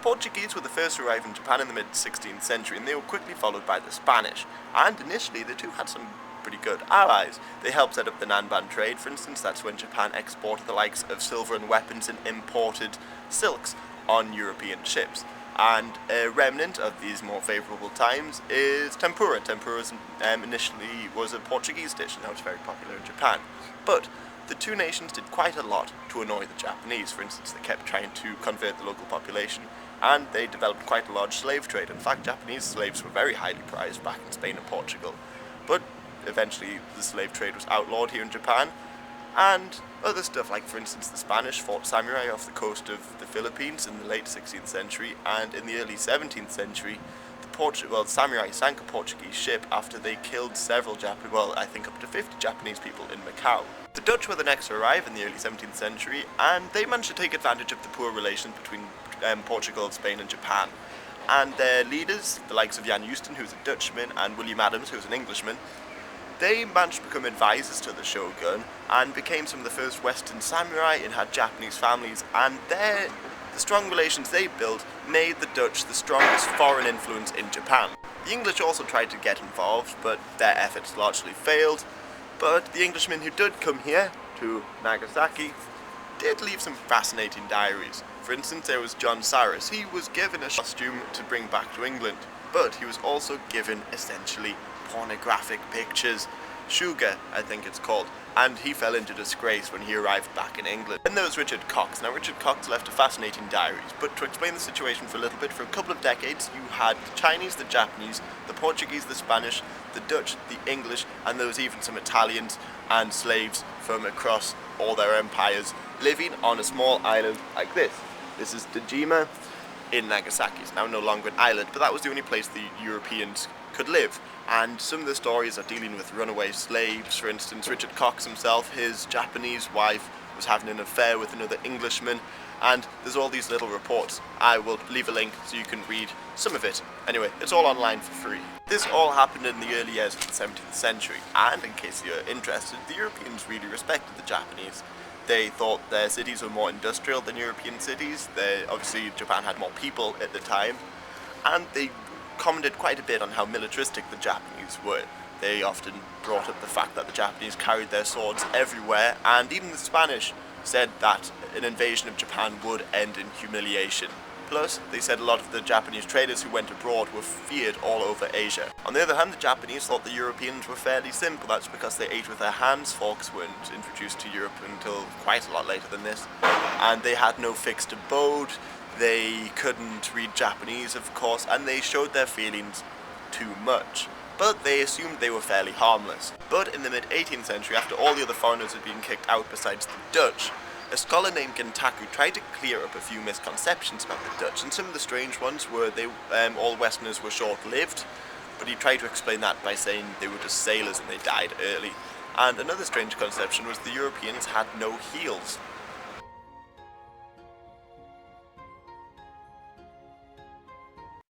Portuguese were the first to arrive in Japan in the mid-16th century, and they were quickly followed by the Spanish. And initially, the two had some pretty good allies. They helped set up the Nanban trade, for instance. That's when Japan exported the likes of silver and weapons and imported silks on European ships. And a remnant of these more favourable times is tempura. Tempura initially was a Portuguese dish, and now it's very popular in Japan. But the two nations did quite a lot to annoy the Japanese. For instance, they kept trying to convert the local population, and they developed quite a large slave trade. In fact, Japanese slaves were very highly prized back in Spain and Portugal. But eventually the slave trade was outlawed here in Japan, and other stuff like, for instance, the Spanish fought samurai off the coast of the Philippines in the late 16th century, and in the early 17th century the samurai sank a Portuguese ship after they killed several I think up to 50 Japanese people in Macau. The Dutch were the next to arrive in the early 17th century, and they managed to take advantage of the poor relations between Portugal, Spain and Japan. And their leaders, the likes of Jan Houston, who's a Dutchman, and William Adams, who's an Englishman, they managed to become advisors to the shogun and became some of the first Western samurai and had Japanese families, and the strong relations they built made the Dutch the strongest foreign influence in Japan. The English also tried to get involved, but their efforts largely failed. But the Englishmen who did come here, to Nagasaki, did leave some fascinating diaries. For instance, there was John Cyrus. He was given a costume to bring back to England, but he was also given essentially pornographic pictures. Shuga, I think it's called, and he fell into disgrace when he arrived back in England. Then there was Richard Cox. Now, Richard Cox left a fascinating diaries, but to explain the situation for a little bit, for a couple of decades you had the Chinese, the Japanese, the Portuguese, the Spanish, the Dutch, the English, and there was even some Italians and slaves from across all their empires living on a small island like this. This is Dejima in Nagasaki. It's now no longer an island, but that was the only place the Europeans could live. And some of the stories are dealing with runaway slaves. For instance, Richard Cox himself, his Japanese wife was having an affair with another Englishman, and there's all these little reports. I will leave a link so you can read some of it. Anyway, it's all online for free. This all happened in the early years of the 17th century, and in case you're interested, the Europeans really respected the Japanese. They thought their cities were more industrial than European cities. Obviously, Japan had more people at the time, and they commented quite a bit on how militaristic the Japanese were. They often brought up the fact that the Japanese carried their swords everywhere, and even the Spanish said that an invasion of Japan would end in humiliation. Plus, they said a lot of the Japanese traders who went abroad were feared all over Asia. On the other hand, the Japanese thought the Europeans were fairly simple. That's because they ate with their hands. Forks weren't introduced to Europe until quite a lot later than this. And they had no fixed abode. They couldn't read Japanese, of course, and they showed their feelings too much. But they assumed they were fairly harmless. But in the mid-18th century, after all the other foreigners had been kicked out besides the Dutch, a scholar named Gentaku tried to clear up a few misconceptions about the Dutch, and some of the strange ones were all Westerners were short-lived, but he tried to explain that by saying they were just sailors and they died early. And another strange conception was the Europeans had no heels.